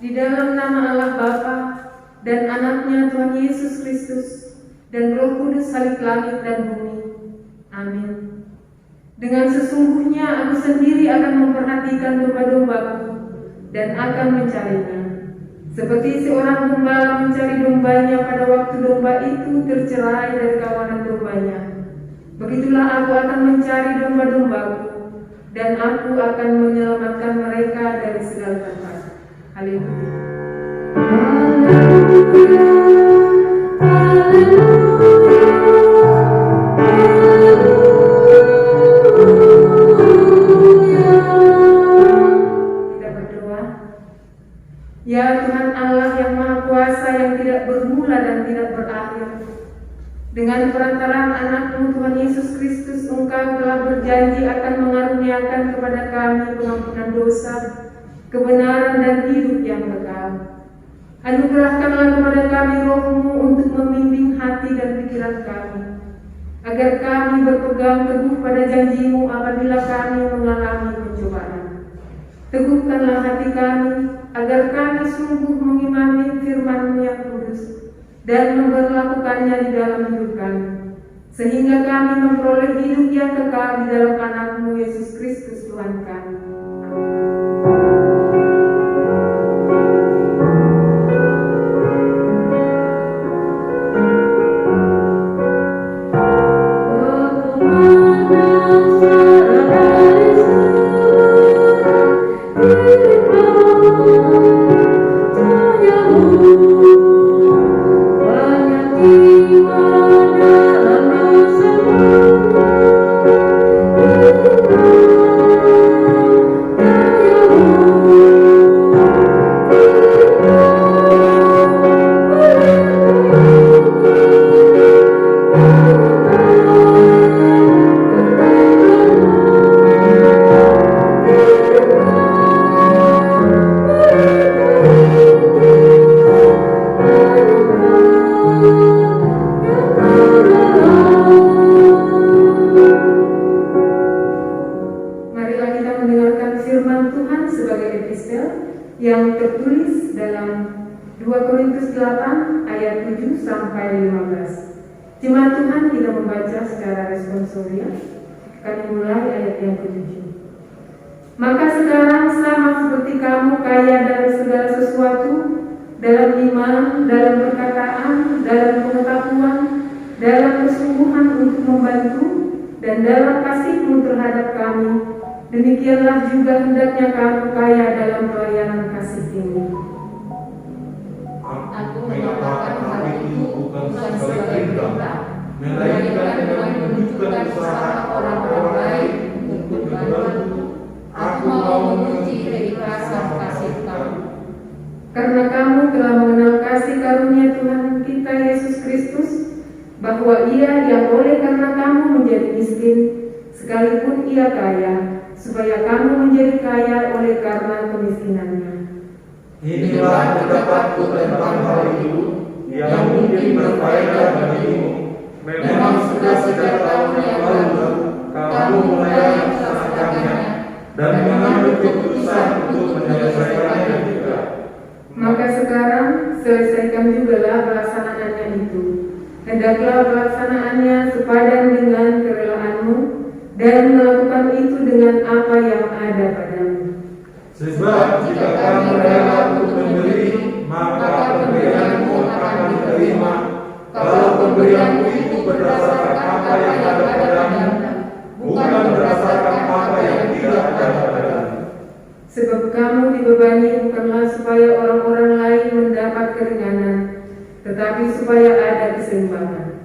Di dalam nama Allah Bapa dan Anaknya Tuhan Yesus Kristus dan Roh Kudus Halik langit dan bumi. Amin. Dengan sesungguhnya aku sendiri akan memperhatikan domba-dombaku dan akan mencarinya. Seperti seorang gembala mencari dombanya pada waktu domba itu tercerai dari kawanan dombanya. Begitulah aku akan mencari domba-dombaku dan aku akan menyelamatkan mereka dari segala tempat. Haleluya. Kita berdoa. Ya Tuhan Allah yang Maha Kuasa, yang tidak bermula dan tidak berakhir, dengan perantaraan Anak-Mu Tuhan Yesus Kristus, Engkau telah berjanji akan mengaruniakan kepada kami pengampunan dosa, kebenaran dan hidup yang kekal. Anugerahkanlah kepada kami Roh-Mu untuk membimbing hati dan pikiran kami, agar kami berpegang teguh pada janji-Mu apabila kami mengalami pencobaan. Teguhkanlah hati kami, agar kami sungguh mengimani firman-Mu yang kudus dan memperlakukannya di dalam hidup kami, sehingga kami memperoleh hidup yang kekal di dalam Anak-Mu Yesus Kristus Tuhan kami. Yang tertulis dalam 2 Korintus 8 ayat 7 sampai 15. Jemaat Tuhan, kita membaca secara responsoria. Kami mulai ayat yang ke-7. Maka sekarang sama seperti kamu kaya dalam segala sesuatu, dalam iman, dalam perkataan, dalam pengetahuan, dalam kesungguhan untuk membantu, dan dalam kasih-Mu terhadap kami, demikianlah juga hendaknya kamu kaya dalam pelayanan kasih ini. Aku menyatakan hal itu bukan sebagai perintah, melainkan dengan menunjukkan usaha orang-orang lain untuk membantu. Aku mau menguji keikhlasan kasih kamu. Karena kamu telah mengenal kasih karunia Tuhan kita Yesus Kristus, bahwa Ia yang oleh karena kamu menjadi miskin, sekalipun Ia kaya, supaya kamu menjadi kaya oleh karena kemiskinannya. Inilah pendapatku tentang hal itu yang mungkin berfaedah bagimu. Memang sudah sejak tahun yang lalu kamu mulai melaksanakannya dan mengambil keputusan untuk menyelesaikannya juga. Maka sekarang selesaikan jugalah pelaksanaannya itu. Hendaklah pelaksanaannya sepadan dengan kerelaanmu, dan melakukan itu dengan apa yang ada padamu. Sebab jika kamu rela untuk memberi, maka pemberianmu akan diterima. Kalau pemberianmu itu berdasarkan apa yang ada padamu, bukan berdasarkan apa yang tidak ada padamu. Sebab kamu dibebani bukanlah supaya orang-orang lain mendapat keringanan, tetapi supaya ada keseimbangan.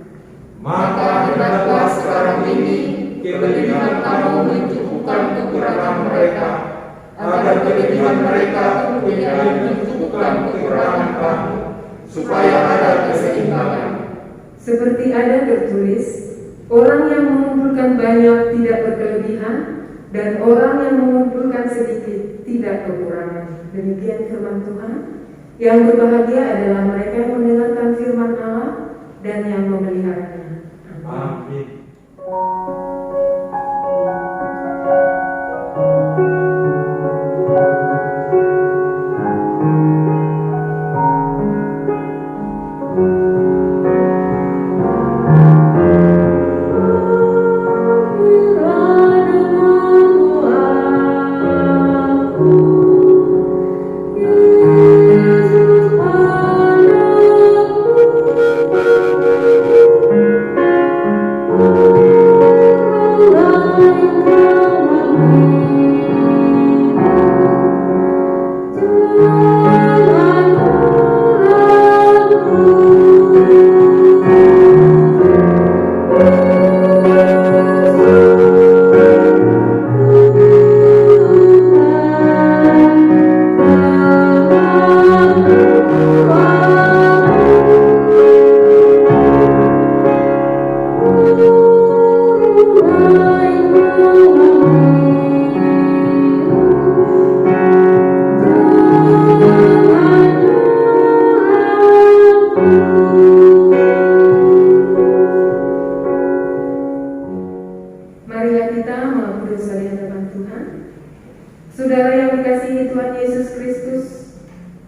Maka hendaklah sekarang ini kelebihan kamu mencukupkan kekurangan mereka, agar kelebihan mereka kemudian mencukupkan kekurangan kamu, supaya ada keseimbangan. Seperti ada tertulis, orang yang mengumpulkan banyak tidak berkelebihan, dan orang yang mengumpulkan sedikit tidak kekurangan. Demikian firman Tuhan. Yang berbahagia adalah mereka yang mendengarkan firman Allah dan yang memeliharanya. Amin.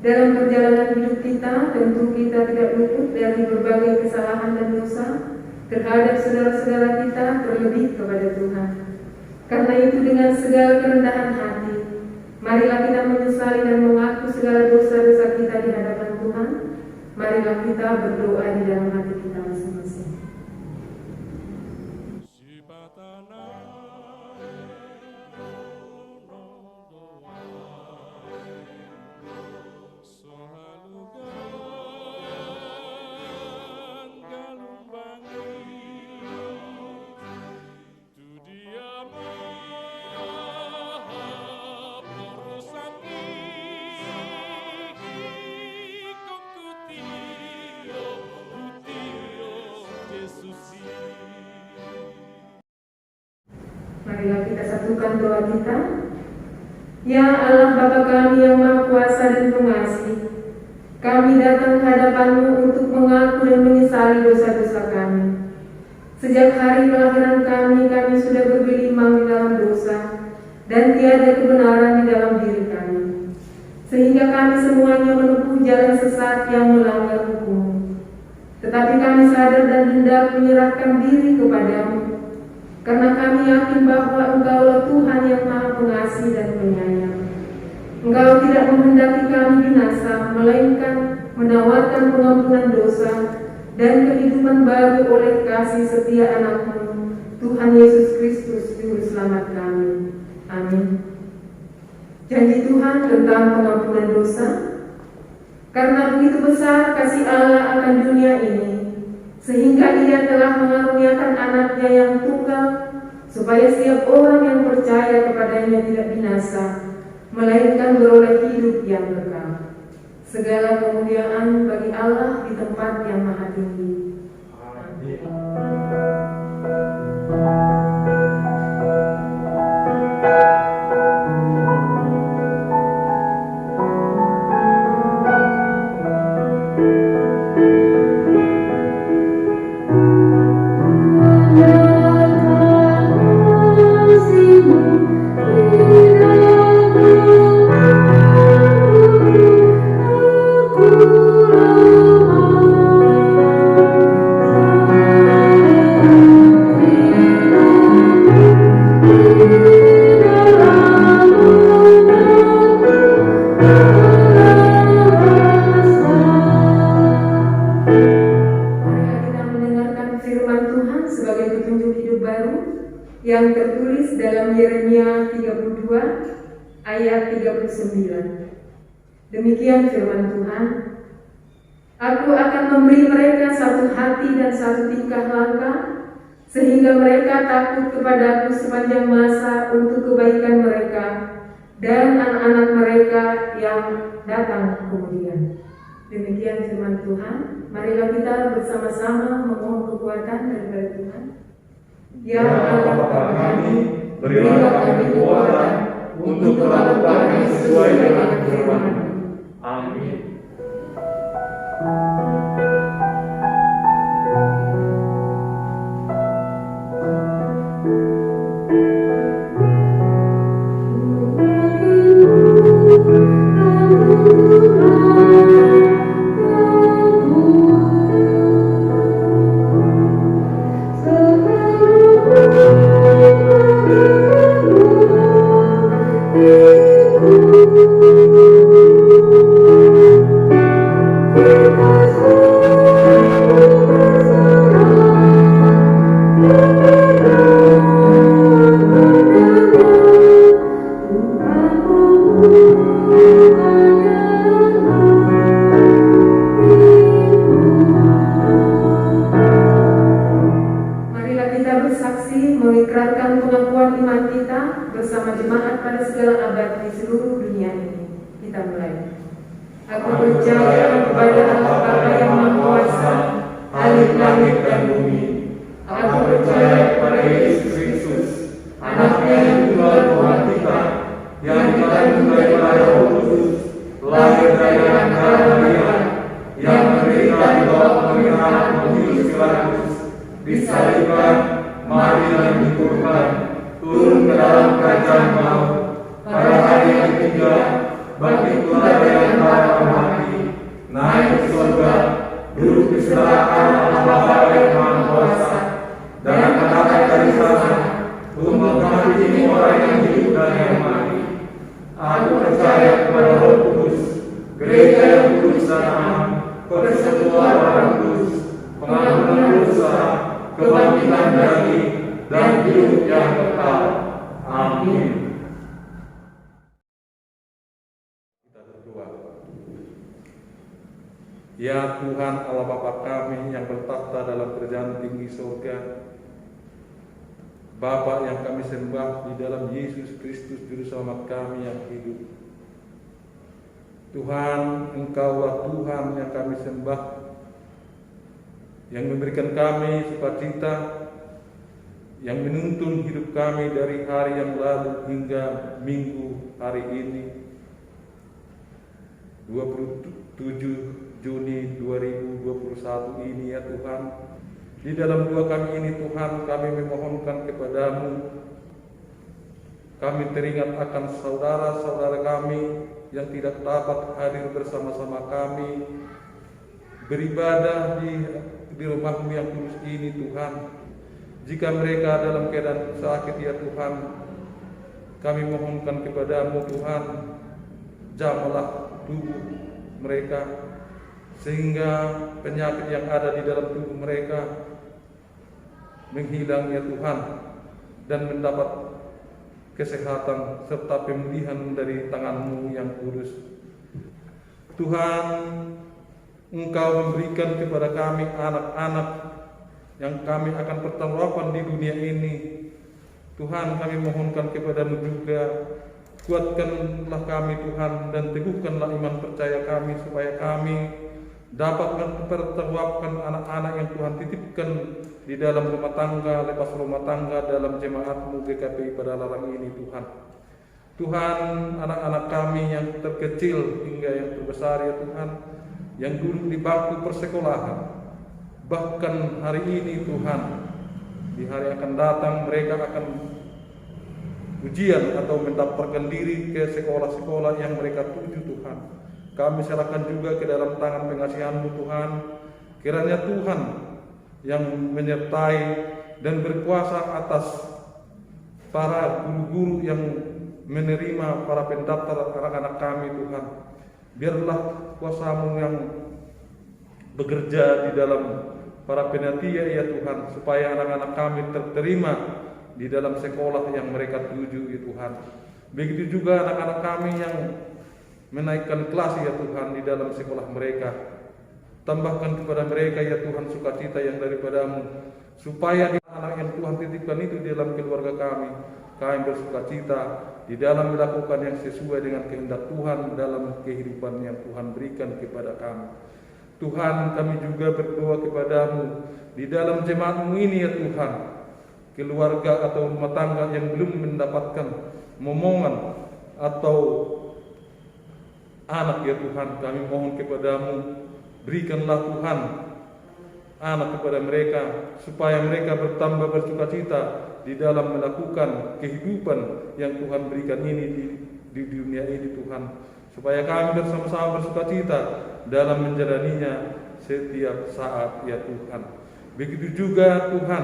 Dalam perjalanan hidup kita, tentu kita tidak luput dari berbagai kesalahan dan dosa terhadap saudara-saudara kita, terlebih kepada Tuhan. Karena itu dengan segala kerendahan hati, marilah kita menyesali dan mengaku segala dosa-dosa kita di hadapan Tuhan. Marilah kita berdoa di dalam hati kita masing-masing. Marilah kita satukan doa kita. Ya Allah Bapa kami yang Maha Kuasa dan Pengasih, kami datang ke hadapan-Mu untuk mengaku dan menyesali dosa-dosa kami. Sejak hari kelahiran kami sudah bergelimang di dalam dosa dan tiada kebenaran di dalam diri kami, sehingga kami semuanya menempuh jalan sesat yang melanggar hukum. Tetapi kami sadar dan hendak menyerahkan diri kepada-Mu, karena kami yakin bahwa Engkaulah Tuhan yang Maha Pengasih dan Penyayang. Engkau tidak menghendaki kami binasa, melainkan menawarkan pengampunan dosa dan kehidupan baru oleh kasih setia Anak-Mu, Tuhan Yesus Kristus, Juru Selamat kami. Amin. Janji Tuhan tentang pengampunan dosa. Karena begitu besar kasih Allah akan dunia ini, sehingga Ia telah mengaruniakan Anaknya yang tunggal, supaya setiap orang yang percaya kepadanya tidak binasa, melainkan beroleh hidup yang kekal. Segala kemuliaan bagi Allah di tempat yang maha tinggi. Yang tertulis dalam Yeremia 32 ayat 39. Demikian firman Tuhan. Aku akan memberi mereka satu hati dan satu tingkah langkah, sehingga mereka takut kepadaku sepanjang masa untuk kebaikan mereka dan anak-anak mereka yang datang kemudian. Demikian firman Tuhan. Marilah kita bersama-sama memohon kekuatan daripada Tuhan. Ya Allah Bapa kami, berilah kami kekuatan untuk melakukan yang sesuai dengan firman-Mu. Amin. Mengikrarkan pengakuan iman kita bersama jemaat pada segala abad di seluruh dunia ini. Kita mulai. Aku percaya kepada Allah Bapa yang Maha Kuasa, Ahli langit dan bumi. Aku percaya kepada Yesus Kristus, Anaknya yang tunggal Tuhan kita, yang dikandung dari Roh Kudus, lahir dari anak Maria, yang menderita di bawah pemerintahan Pontius Pilatus, disalibkan, mati dan dikuburkan, turun ke dalam kerajaan maut, pada hari yang ketiga bangkit pula dari antara kebencanaan, persekutuan Roh Kudus, pengampunan dosa, kebangkitan daging, dan hidup yang kekal. Amin. Kita berdoa. Ya Tuhan Allah Bapa kami yang bertakhta dalam kerajaan tinggi surga, Bapa yang kami sembah di dalam Yesus Kristus Juru Selamat kami yang hidup. Tuhan, Engkaulah Tuhan yang kami sembah, yang memberikan kami sukacita, yang menuntun hidup kami dari hari yang lalu hingga minggu hari ini, 27 Juni 2021 ini ya Tuhan. Di dalam doa kami ini Tuhan, kami memohonkan kepadamu, kami teringat akan saudara-saudara kami yang tidak dapat hadir bersama-sama kami beribadah di rumah-Mu yang kudus ini Tuhan. Jika mereka dalam keadaan sakit ya Tuhan, kami mohonkan kepadamu Tuhan, jamalah tubuh mereka, sehingga penyakit yang ada di dalam tubuh mereka menghilang ya Tuhan, dan mendapat kesehatan serta pemulihan dari tangan-Mu yang kudus. Tuhan, Engkau memberikan kepada kami anak-anak yang kami akan pertaruhkan di dunia ini. Tuhan, kami mohonkan kepadamu juga, kuatkanlah kami Tuhan, dan teguhkanlah iman percaya kami, supaya kami dapat mempertaruhkan anak-anak yang Tuhan titipkan di dalam rumah tangga, lepas rumah tangga, dalam jemaat-Mu GKPI pada larang ini Tuhan. Tuhan, anak-anak kami yang terkecil hingga yang terbesar ya Tuhan, yang duduk di bangku persekolahan, bahkan hari ini Tuhan, di hari akan datang mereka akan ujian atau mendaftarkan diri ke sekolah-sekolah yang mereka tuju Tuhan. Kami serahkan juga ke dalam tangan pengasihan-Mu Tuhan. Kiranya Tuhan yang menyertai dan berkuasa atas para guru-guru yang menerima para pendaftar anak-anak kami Tuhan. Biarlah kuasa-Mu yang bekerja di dalam para penitia ya Tuhan, supaya anak-anak kami terterima di dalam sekolah yang mereka tuju ya Tuhan. Begitu juga anak-anak kami yang menaikkan kelas ya Tuhan di dalam sekolah mereka. Tambahkan kepada mereka ya Tuhan sukacita yang daripada-Mu, supaya di anak yang Tuhan titipkan itu di dalam keluarga kami bersukacita di dalam melakukan yang sesuai dengan kehendak Tuhan dalam kehidupan yang Tuhan berikan kepada kami. Tuhan, kami juga berdoa kepadamu di dalam jemaat-Mu ini ya Tuhan, keluarga atau rumah tangga yang belum mendapatkan momongan atau anak ya Tuhan, kami mohon kepadamu, berikanlah Tuhan anak kepada mereka, supaya mereka bertambah bersukacita di dalam melakukan kehidupan yang Tuhan berikan ini di dunia ini Tuhan, supaya kami bersama-sama bersukacita dalam menjalaninya setiap saat ya Tuhan. Begitu juga Tuhan,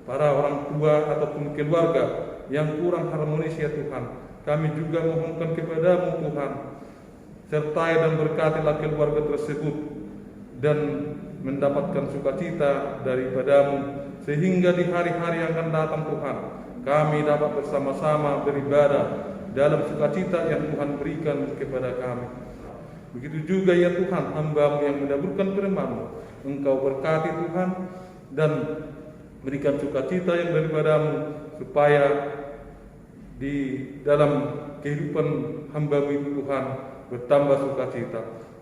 para orang tua ataupun keluarga yang kurang harmonis ya Tuhan, kami juga mohonkan kepadamu Tuhan, sertai dan berkatilah keluarga tersebut dan mendapatkan sukacita daripada-Mu, sehingga di hari-hari yang akan datang Tuhan, kami dapat bersama-sama beribadah dalam sukacita yang Tuhan berikan kepada kami. Begitu juga ya Tuhan, hamba-Mu yang mendaburkan firman-Mu, Engkau berkati Tuhan, dan berikan sukacita yang daripada-Mu, supaya di dalam kehidupan hamba-Mu itu Tuhan bertambah sukacita.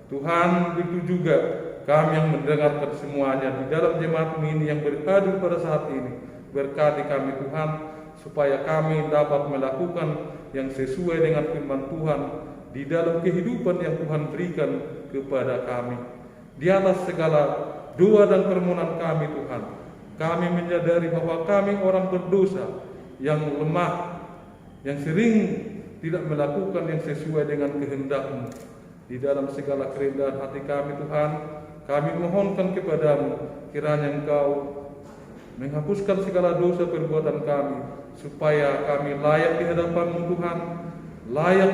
Tuhan, begitu juga kami yang mendengarkan semuanya di dalam jemaat-Mu ini yang berhadir pada saat ini, berkati kami Tuhan, supaya kami dapat melakukan yang sesuai dengan firman Tuhan di dalam kehidupan yang Tuhan berikan kepada kami. Di atas segala doa dan permohonan kami Tuhan, kami menyadari bahwa kami orang berdosa yang lemah, yang sering tidak melakukan yang sesuai dengan kehendak-Mu. Di dalam segala kerendahan hati kami Tuhan, kami mohonkan kepadamu, kiranya Engkau menghapuskan segala dosa perbuatan kami, supaya kami layak di hadapan-Mu Tuhan, layak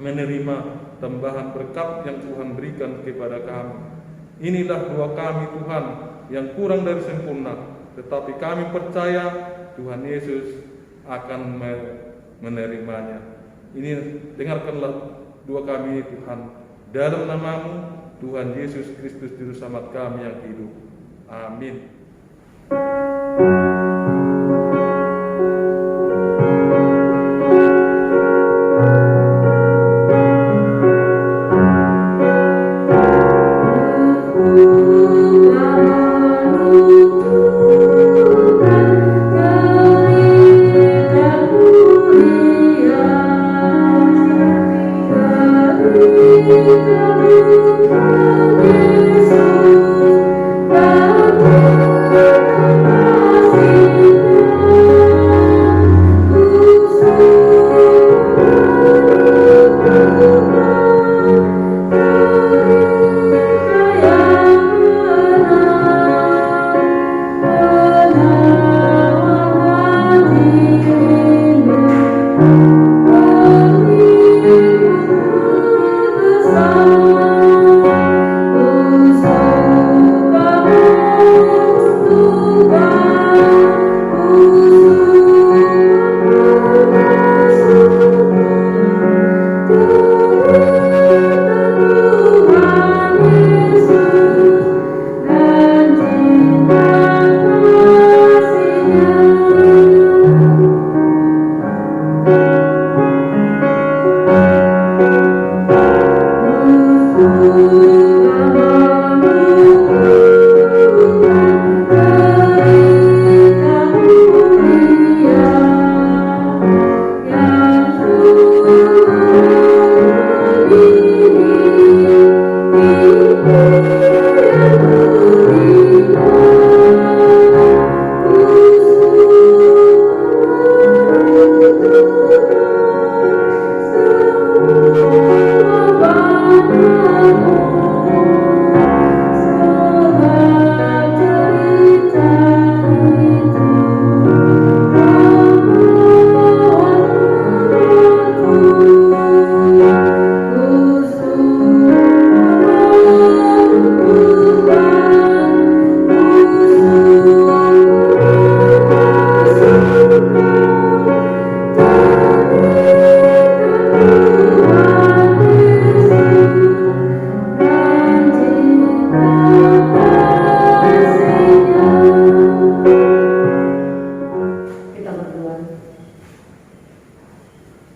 menerima tambahan berkat yang Tuhan berikan kepada kami. Inilah doa kami Tuhan yang kurang dari sempurna, tetapi kami percaya Tuhan Yesus akan menerimanya. Ini dengarkanlah doa kami Tuhan, dalam nama-Mu Tuhan Yesus Kristus Juru Selamat kami yang hidup. Amin.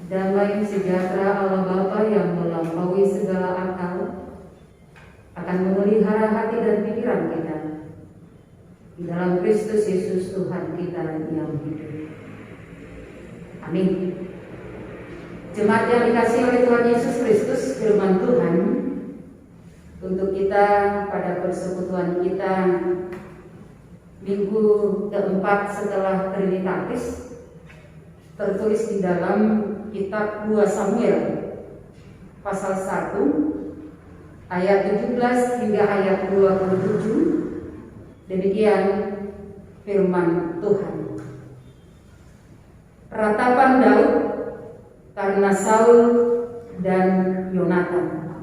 Damai sejahtera Allah Bapa yang melampaui segala akal akan memelihara hati dan pikiran kita di dalam Kristus Yesus Tuhan kita yang hidup. Amin. Jemaat yang dikasihi oleh Tuhan Yesus Kristus, firman Tuhan untuk kita pada persekutuan kita minggu keempat setelah Trinitatis tertulis di dalam kitab 2 Samuel pasal 1 ayat 17 hingga ayat 27. Demikian firman Tuhan. Ratapan Daud karena Saul dan Yonatan.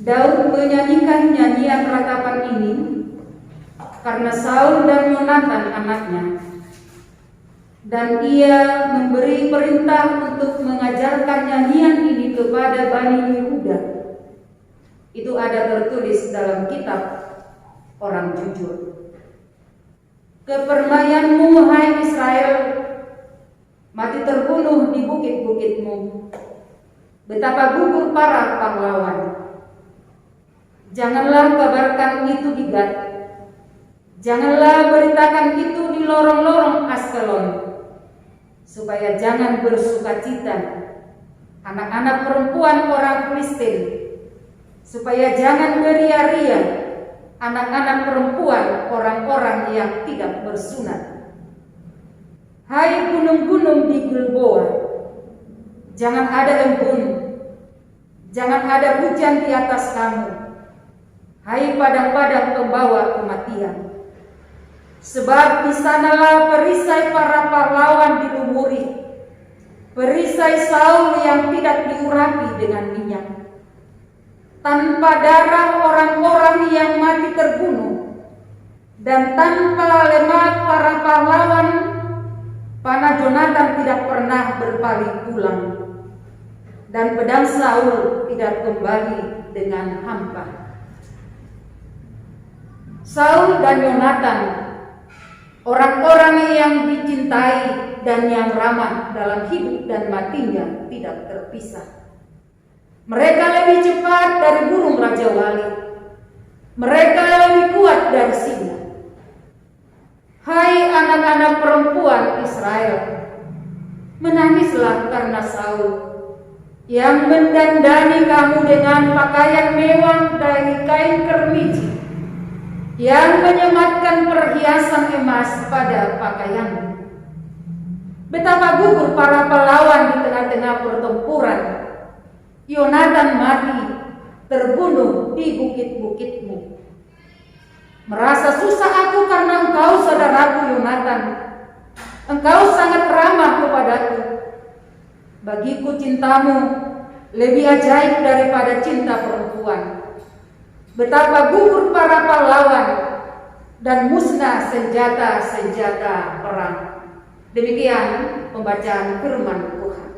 Daud menyanyikan nyanyian ratapan ini karena Saul dan Yonatan anaknya, dan ia memberi perintah untuk mengajarkan nyanyian ini kepada Bani Yehuda. Itu ada tertulis dalam kitab Orang Jujur. Kepermayanmu, hai Israel, mati terbunuh di bukit-bukitmu. Betapa gugur para pahlawan. Janganlah kabarkan itu di Gad. Janganlah beritakan itu di lorong-lorong Askelon, supaya jangan bersukacita anak-anak perempuan orang Filistin, supaya jangan beria-ria anak-anak perempuan orang-orang yang tidak bersunat. Hai gunung-gunung di Gilboa, jangan ada embun, jangan ada hujan di atas kamu. Hai padang-padang pembawa kematian, sebab di sanalah perisai para pahlawan dilumuri, perisai Saul yang tidak diurapi dengan minyak, tanpa darah orang-orang yang mati terbunuh, dan tanpa lemak para pahlawan, panah Yonatan tidak pernah berpaling pulang, dan pedang Saul tidak kembali dengan hampa. Saul dan Yonatan, orang-orang yang dicintai dan yang ramah dalam hidup dan matinya, tidak terpisah. Mereka lebih cepat dari burung raja wali. Mereka lebih kuat dari singa. Hai anak-anak perempuan Israel, menangislah karena Saul yang mendandani kamu dengan pakaian mewah dari kain kermiji, yang menyematkan perhiasan emas pada pakaianmu. Betapa gugur para pahlawan di tengah-tengah pertempuran. Yonatan mati, terbunuh di bukit-bukitmu. Merasa susah aku karena engkau, saudaraku Yonatan. Engkau sangat ramah kepadaku. Bagiku cintamu lebih ajaib daripada cinta perempuan. Betapa gugur para pahlawan dan musnah senjata-senjata perang. Demikian pembacaan firman Tuhan.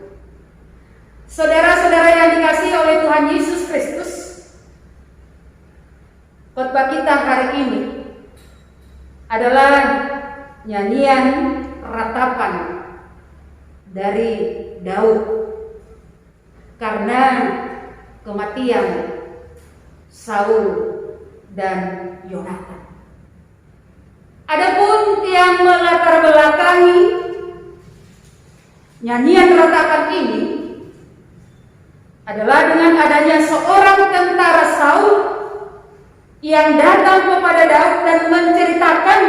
Saudara-saudara yang dikasihi oleh Tuhan Yesus Kristus, khotbah kita hari ini adalah nyanyian ratapan dari Daud karena kematian Saul dan Yonatan. Adapun yang melatar belakangi nyanyian ratapan ini adalah dengan adanya seorang tentara Saul yang datang kepada Daud dan menceritakan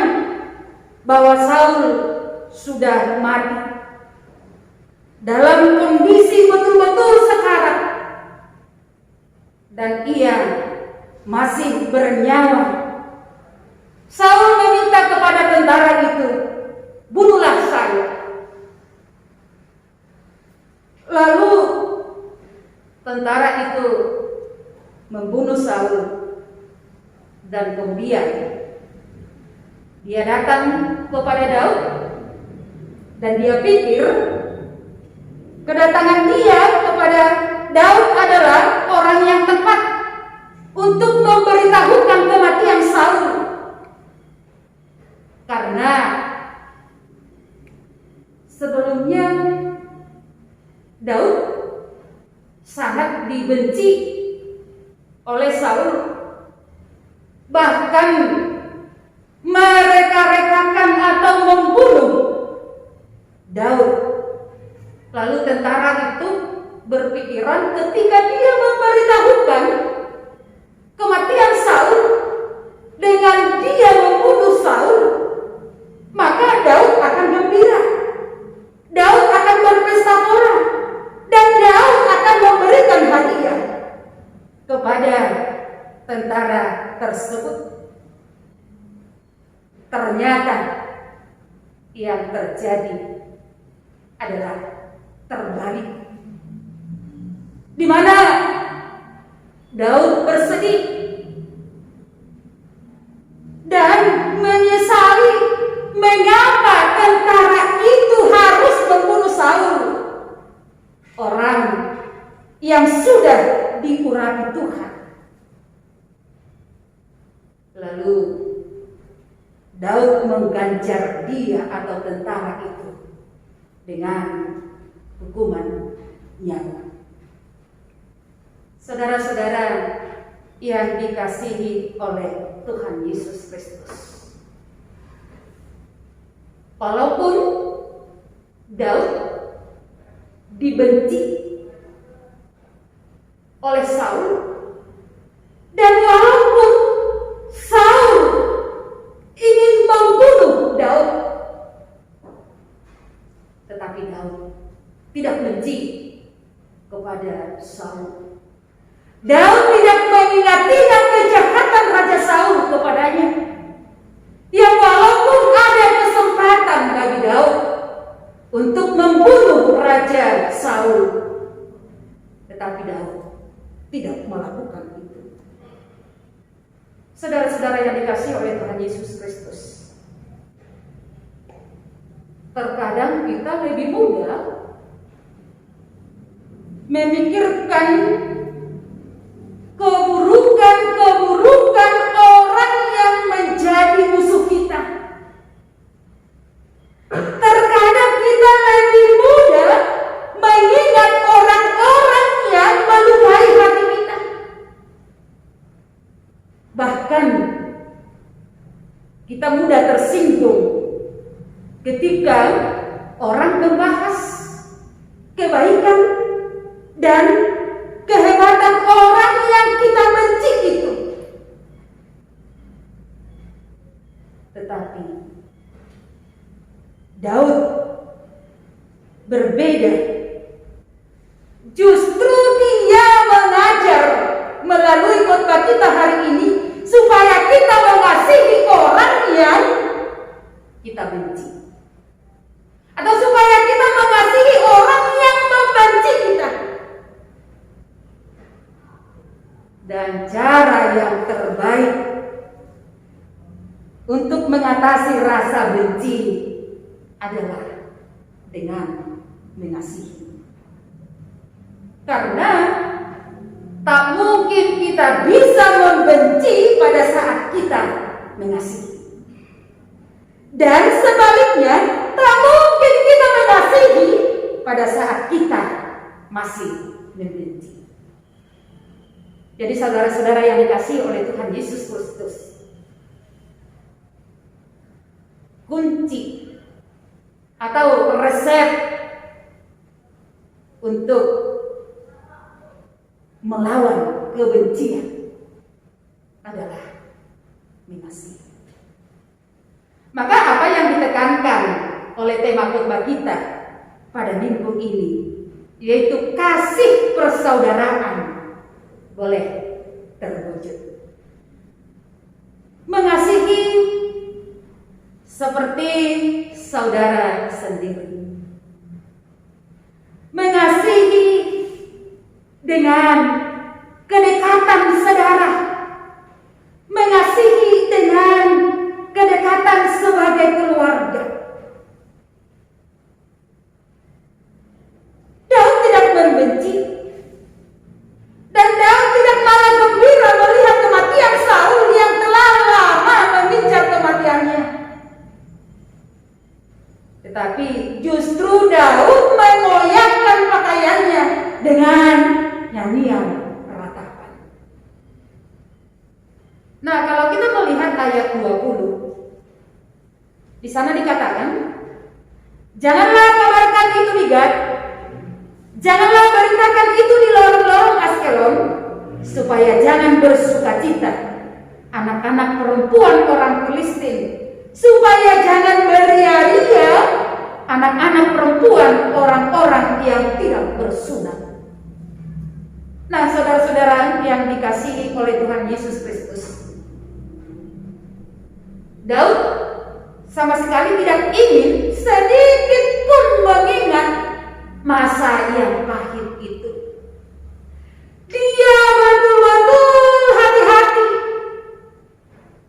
bahwa Saul sudah mati dalam kondisi betul-betul sekarat dan ia masih bernyawa. Saul meminta kepada tentara itu, bunuhlah saya. Lalu tentara itu membunuh Saul dan kemudian dia datang kepada Daud dan dia pikir kedatangan dia kepada Daud adalah orang yang tepat untuk memberitahukan kematian Saul, karena sebelumnya Daud sangat dibenci oleh Saul, bahkan mereka-rekakan atau membunuh Daud. Lalu tentara itu berpikiran ketika dia memberitahukan kematian Saul dengan dia membunuh Saul, maka Daud akan gembira, Daud akan berpesta pora, dan Daud akan memberikan hadiah kepada tentara tersebut. Ternyata yang terjadi adalah terbalik, di mana Daud bersedih dan menyesali mengapa tentara itu harus membunuh Saul, orang yang sudah diurapi Tuhan. Lalu Daud mengganjar dia atau tentara itu dengan hukuman nyawa. Saudara-saudara yang dikasihi oleh Tuhan Yesus Kristus, walaupun Daud dibenci oleh Saul, dan walaupun Saul ingin membunuh Daud, tetapi Daud tidak benci kepada Saul. Daud tidak mengingat-ingat kejahatan Raja Saul kepadanya, yang walaupun ada kesempatan bagi Daud untuk membunuh Raja Saul. Tetapi Daud tidak melakukan itu. Saudara-saudara yang dikasihi oleh Tuhan Yesus Kristus, terkadang kita lebih mudah memikirkan keburukan-keburukan orang yang menjadi musuh kita. Terkadang kita lebih mudah mengingat orang-orang yang melukai hati kita. Bahkan kita mudah tersinggung ketika orang membahas kebaikan dan kehebatan orang yang kita benci itu. Tetapi Daud berbeda. Justru dia mengajar melalui khotbah kita hari ini supaya kita mengasihi orang yang kita benci, atau supaya kita mengasihi orang yang membenci kita. Dan cara yang terbaik untuk mengatasi rasa benci adalah dengan mengasihi. Karena tak mungkin kita bisa membenci pada saat kita mengasihi. Dan sebaliknya, tak mungkin kita mengasihi pada saat kita masih membenci. Jadi saudara-saudara yang dikasihi oleh Tuhan Yesus Kristus, kunci atau resep untuk melawan kebencian adalah mengasihi. Maka apa yang ditekankan oleh tema khotbah kita pada minggu ini, yaitu kasih persaudaraan, boleh terwujud. Mengasihi seperti saudara sendiri. Mengasihi dengan kedekatan saudara. Mengasihi dengan kedekatan sebagai keluarga. Daud tidak membenci, dan Daud tidak malah gembira melihat kematian Saul yang telah lama mengincar kematiannya. Tetapi justru Daud mengoyakkan pakaiannya dengan nyanyian ratapan. Nah, kalau kita melihat ayat 20, di sana dikatakan, janganlah kabarkan itu di Gad, janganlah beritakan itu di lorong-lorong Askelon, supaya jangan bersukacita anak-anak perempuan orang Filistin, supaya jangan beria-ria anak-anak perempuan orang-orang yang tidak bersunat. Nah, saudara-saudara yang dikasihi oleh Tuhan Yesus Kristus, Daud sama sekali tidak ingin sedikit pun mengingat masa yang pahit itu. Dia betul-betul hati-hati.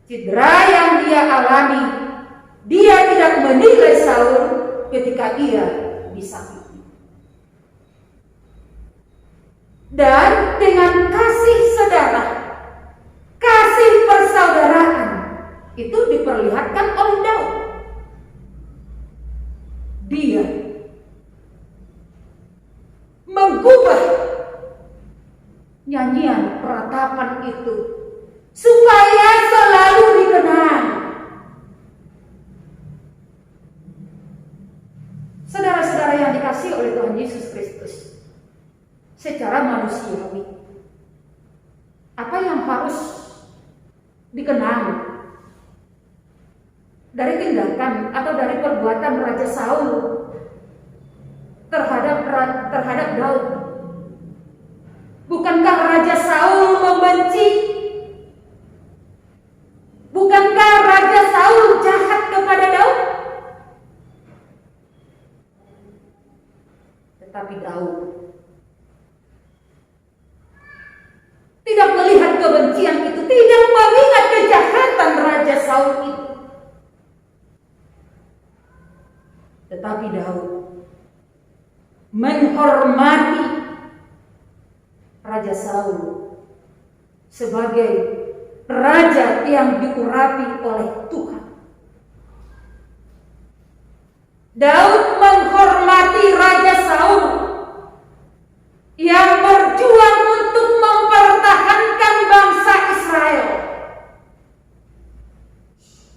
Cedera yang dia alami, dia tidak menilai Saul ketika ia disakiti. Dan dengan kasih saudara, kasih persaudaraan itu diperlihatkan oleh Daud. Dia mengubah nyanyian peratapan itu supaya selalu dikenang. Saudara-saudara yang dikasihi oleh Tuhan Yesus Kristus, secara manusiawi, apa yang harus dikenang dari tindakan atau dari perbuatan Raja Saul terhadap Daud? Bukankah Raja Saul membenci? Bukankah Raja Saul jahat kepada Daud? Saul itu. Tetapi Daud menghormati Raja Saul sebagai raja yang diurapi oleh Tuhan. Daud menghormati Raja Saul yang berjuang untuk mempertahankan bangsa Israel.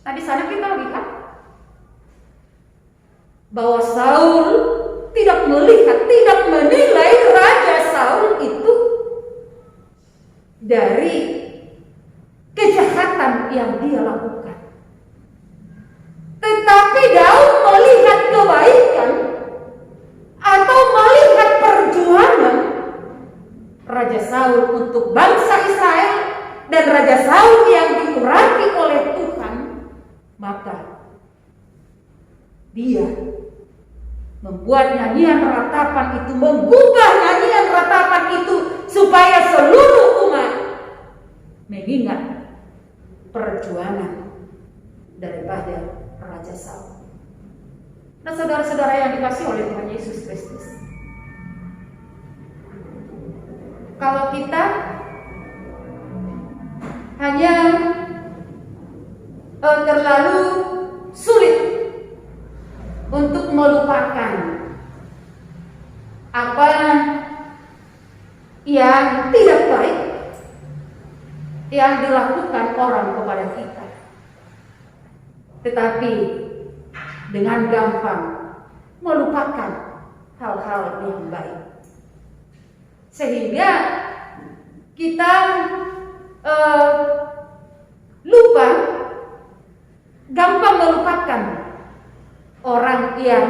Nah, di sana kita lihat bahwa Saul tidak menilai Raja Saul itu dari kejahatan yang dia lakukan. Tetapi Daud melihat kebaikan atau melihat perjuangan Raja Saul untuk bangsa Israel dan Raja Saul yang diurapi oleh Tuhan, maka dia membuat nyanyian ratapan itu, menggubah nyanyian ratapan itu supaya seluruh umat mengingat perjuangan daripada Raja Saul. Nah, saudara-saudara yang dikasihi oleh Tuhan Yesus Kristus, kalau kita hanya terlalu sulit untuk melupakan apa yang tidak baik yang dilakukan orang kepada kita, tetapi dengan gampang melupakan hal-hal yang baik, sehingga kita lupa, gampang melupakan orang yang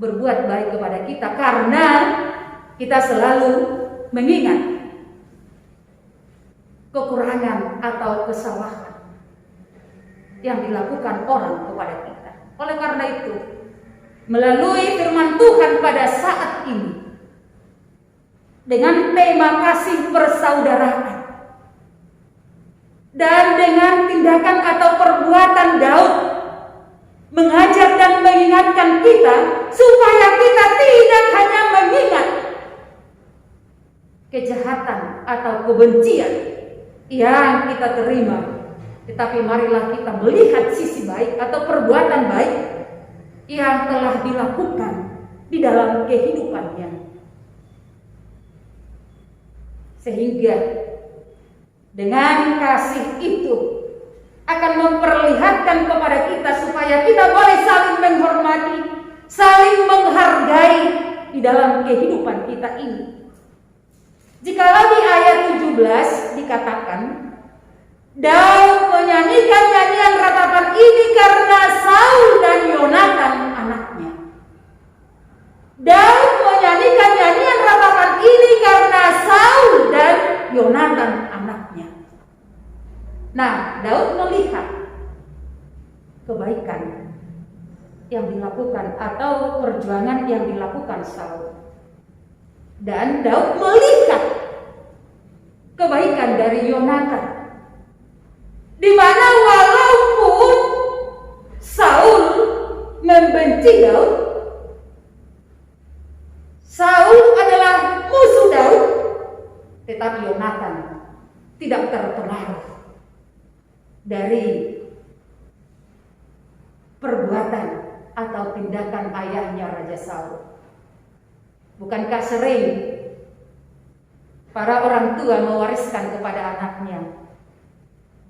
berbuat baik kepada kita karena kita selalu mengingat kekurangan atau kesalahan yang dilakukan orang kepada kita. Oleh karena itu, melalui firman Tuhan pada saat ini, dengan tema kasih persaudaraan dan dengan tindakan atau perbuatan Daud, mengajak dan mengingatkan kita supaya kita tidak hanya mengingat kejahatan atau kebencian yang kita terima, tetapi marilah kita melihat sisi baik atau perbuatan baik yang telah dilakukan di dalam kehidupannya, sehingga dengan kasih itu akan memperlihatkan kepada kita supaya kita boleh saling menghormati, saling menghargai di dalam kehidupan kita ini. Jikalau di ayat 17 dikatakan, Daud menyanyikan nyanyian ratapan ini karena Saul dan Yonatan anaknya. Daud menyanyikan nyanyian ratapan ini karena Saul dan Yonatan anaknya. Nah, Daud melihat kebaikan yang dilakukan atau perjuangan yang dilakukan Saul. Dan Daud melihat kebaikan dari Yonatan, di mana walaupun Saul membenci Daud, Saul adalah musuh Daud, tetapi Yonatan tidak terpengaruh dari perbuatan atau tindakan ayahnya Raja Saul. Bukankah sering para orang tua mewariskan kepada anaknya,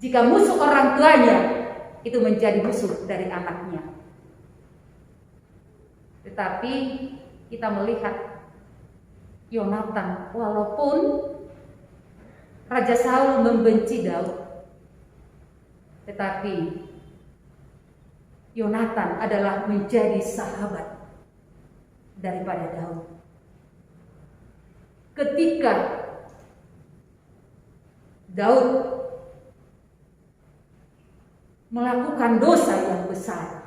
jika musuh orang tuanya itu menjadi musuh dari anaknya? Tetapi kita melihat Yonatan, walaupun Raja Saul membenci Daud, tetapi Yonatan adalah menjadi sahabat daripada Daud. Ketika Daud melakukan dosa yang besar,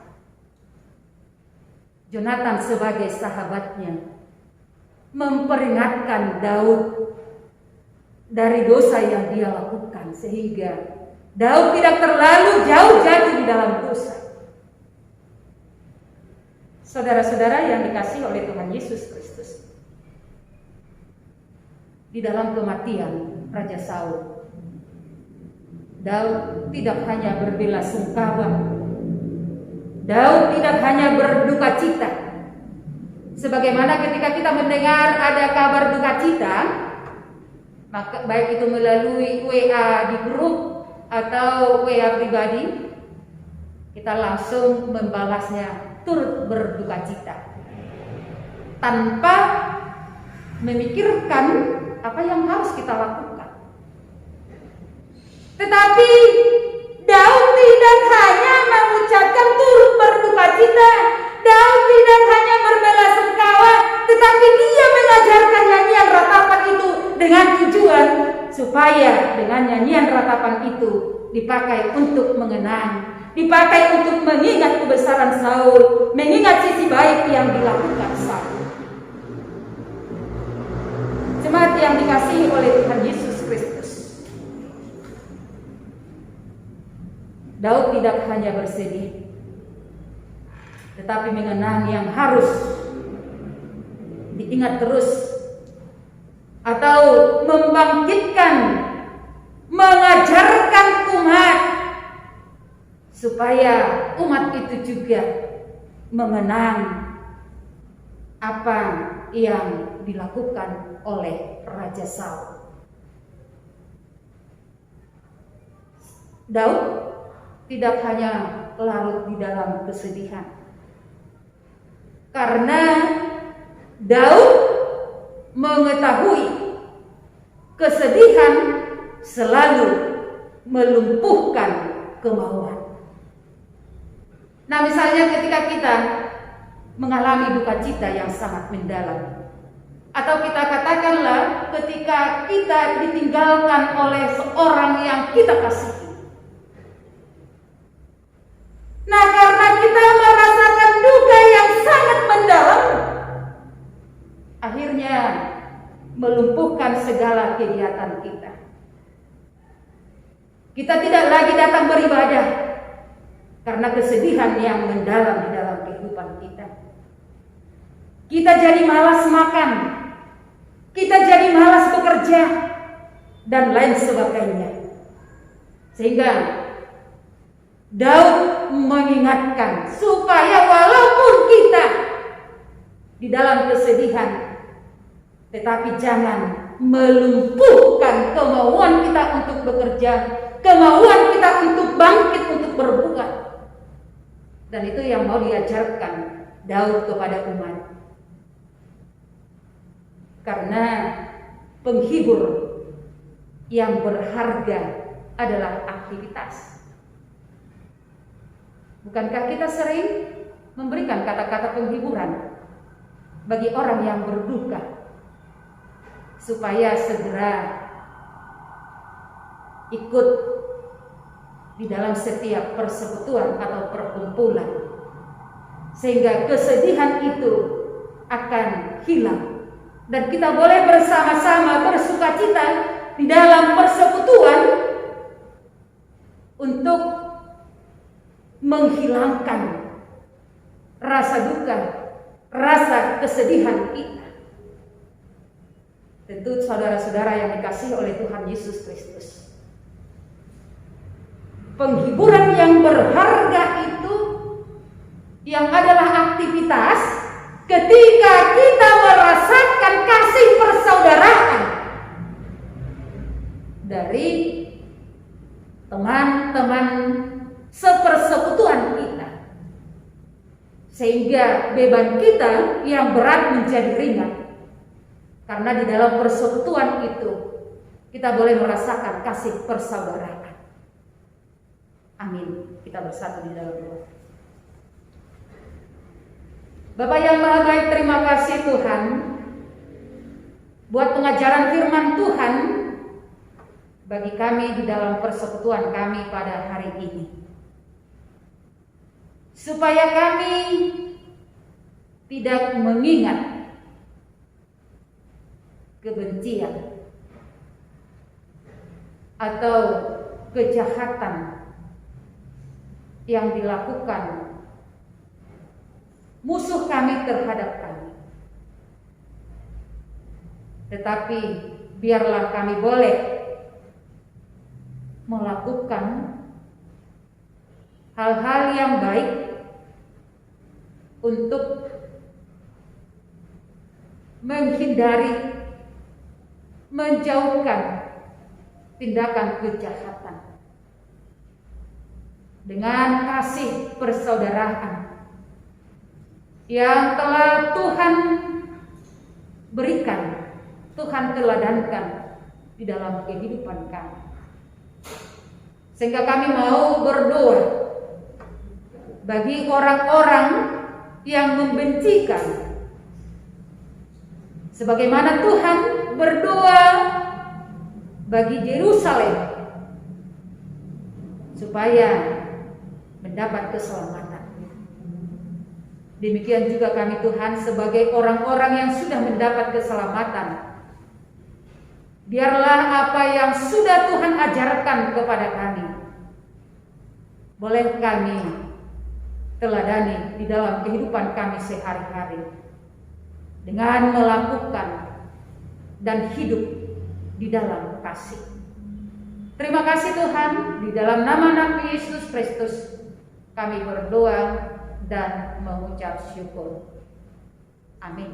Yonatan sebagai sahabatnya memperingatkan Daud dari dosa yang dia lakukan, sehingga Daud tidak terlalu jauh jatuh di dalam dosa. Saudara-saudara yang dikasihi oleh Tuhan Yesus Kristus, di dalam kematian Raja Saul, Daud tidak hanya berbelasungkawa, Daud tidak hanya berduka cita. Sebagaimana ketika kita mendengar ada kabar duka cita, maka baik itu melalui WA di grup atau WA pribadi, kita langsung membalasnya turut berduka cita tanpa memikirkan apa yang harus kita lakukan. Tetapi Daud tidak hanya mengucapkan turut berduka cita, Daud tidak hanya berbelasungkawa, tetapi dia mengajarkan nyanyian ratapan itu dengan tujuan supaya dengan nyanyian ratapan itu dipakai untuk mengenang, dipakai untuk mengingat kebesaran Saul, mengingat sisi baik yang dilakukan Saul. Jemaat yang dikasihi oleh Tuhan Yesus Kristus, Daud tidak hanya bersedih, tetapi mengenang yang harus diingat terus, atau membangkitkan, mengajarkan umat supaya umat itu juga mengenang apa yang dilakukan oleh Raja Saul. Daud tidak hanya larut di dalam kesedihan, karena Daud mengetahui kesedihan selalu melumpuhkan kemauan. Nah, misalnya ketika kita mengalami duka cita yang sangat mendalam, atau kita katakanlah ketika kita ditinggalkan oleh seorang yang kita kasihi. Nah, karena kita merasakan duka yang sangat mendalam, akhirnya melumpuhkan segala kegiatan kita. Kita tidak lagi datang beribadah karena kesedihan yang mendalam di dalam kehidupan kita. Kita jadi malas makan, kita jadi malas bekerja, dan lain sebagainya. Sehingga Daud mengingatkan supaya walaupun kita di dalam kesedihan, tetapi jangan melumpuhkan kemauan kita untuk bekerja, kemauan kita untuk bangkit, untuk berbuat. Dan itu yang mau diajarkan Daud kepada umat. Karena penghibur yang berharga adalah aktivitas. Bukankah kita sering memberikan kata-kata penghiburan bagi orang yang berduka supaya segera ikut di dalam setiap persekutuan atau perkumpulan, sehingga kesedihan itu akan hilang dan kita boleh bersama-sama bersukacita di dalam persekutuan untuk menghilangkan rasa duka, rasa kesedihan kita. Tentu saudara-saudara yang dikasihi oleh Tuhan Yesus Kristus, penghiburan yang berharga itu yang adalah aktivitas ketika kita merasakan kasih persaudaraan dari teman-teman sepersekutuan kita, sehingga beban kita yang berat menjadi ringan. Karena di dalam persekutuan itu kita boleh merasakan kasih persaudaraan. Amin. Kita bersatu di dalam doa. Bapak yang Maha Baik, terima kasih Tuhan buat pengajaran firman Tuhan bagi kami di dalam persekutuan kami pada hari ini, supaya kami tidak mengingat kebencian atau kejahatan yang dilakukan musuh kami terhadap kami. Tetapi biarlah kami boleh melakukan hal-hal yang baik untuk menghindari, menjauhkan tindakan kejahatan dengan kasih persaudaraan yang telah Tuhan berikan, Tuhan teladankan di dalam kehidupan kami. Sehingga kami mau berdoa bagi orang-orang yang membenci kami, sebagaimana Tuhan berdoa bagi Yerusalem supaya mendapat keselamatan. Demikian juga kami Tuhan sebagai orang-orang yang sudah mendapat keselamatan. Biarlah apa yang sudah Tuhan ajarkan kepada kami boleh kami teladani di dalam kehidupan kami sehari-hari dengan melakukan dan hidup di dalam kasih. Terima kasih Tuhan, di dalam nama Nabi Yesus Kristus kami berdoa dan mengucap syukur. Amin.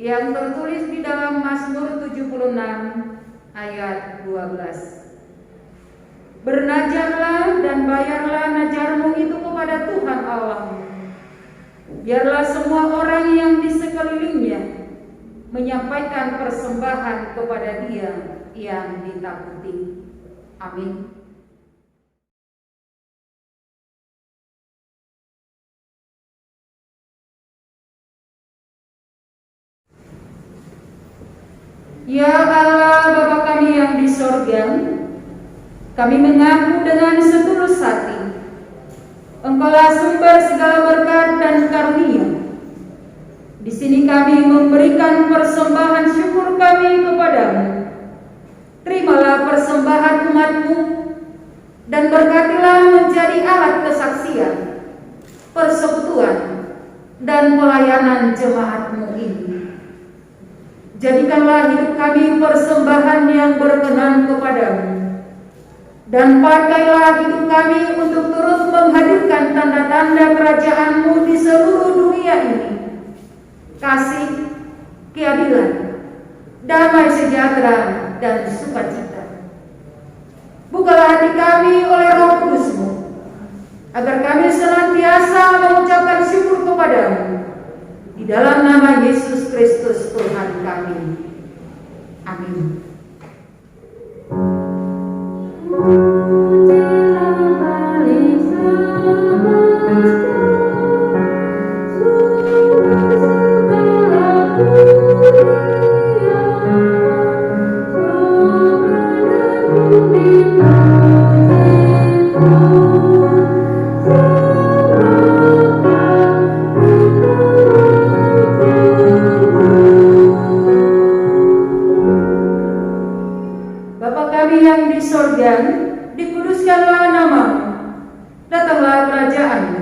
Yang tertulis di dalam Mazmur 76 ayat 12. Bernajarlah dan bayarlah najarmu itu kepada Tuhan Allahmu. Biarlah semua orang yang di sekelilingnya menyampaikan persembahan kepada Dia yang ditakuti. Amin. Ya Allah Bapa kami yang di sorga, kami mengaku dengan setulus hati Engkaulah sumber segala berkat dan karunia. Di sini kami memberikan persembahan syukur kami kepadamu. Terimalah persembahan umat-Mu dan berkatilah menjadi alat kesaksian, persekutuan dan pelayanan jemaat-Mu ini. Jadikanlah hidup kami persembahan yang berkenan kepadamu, dan pakailah hidup kami untuk turut menghadirkan tanda-tanda kerajaan-Mu di seluruh dunia ini. Kasih, keadilan, damai sejahtera, dan sukacita. Bukalah hati kami oleh Roh Kudus-Mu, agar kami senantiasa mengucapkan syukur kepadamu. Di dalam nama Yesus Kristus Tuhan kami. Amin. Dikuduskanlah nama-Mu, datanglah kerajaan-Mu,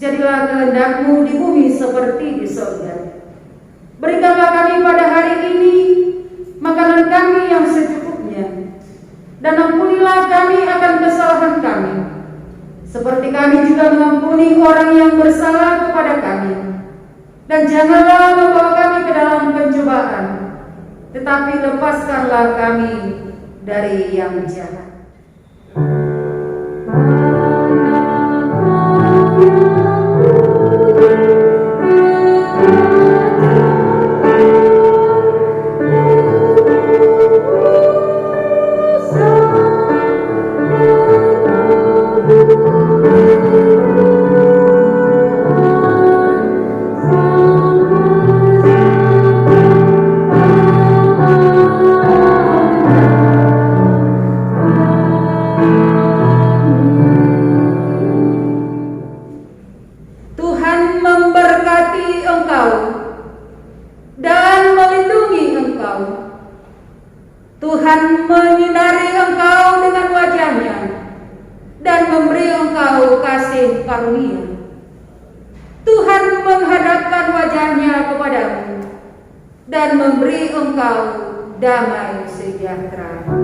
jadilah kehendak-Mu di bumi seperti di surga. Berikanlah kami pada hari ini makanan kami yang secukupnya, dan ampunilah kami akan kesalahan kami, seperti kami juga mengampuni orang yang bersalah kepada kami. Dan janganlah membawa kami ke dalam pencobaan, tetapi lepaskanlah kami dari yang jahat. Tuhan memberkati engkau dan melindungi engkau. Tuhan menyinari engkau dengan wajah-Nya dan memberi engkau kasih karunia. Tuhan menghadapkan wajah-Nya kepadamu dan memberi engkau damai sejahtera.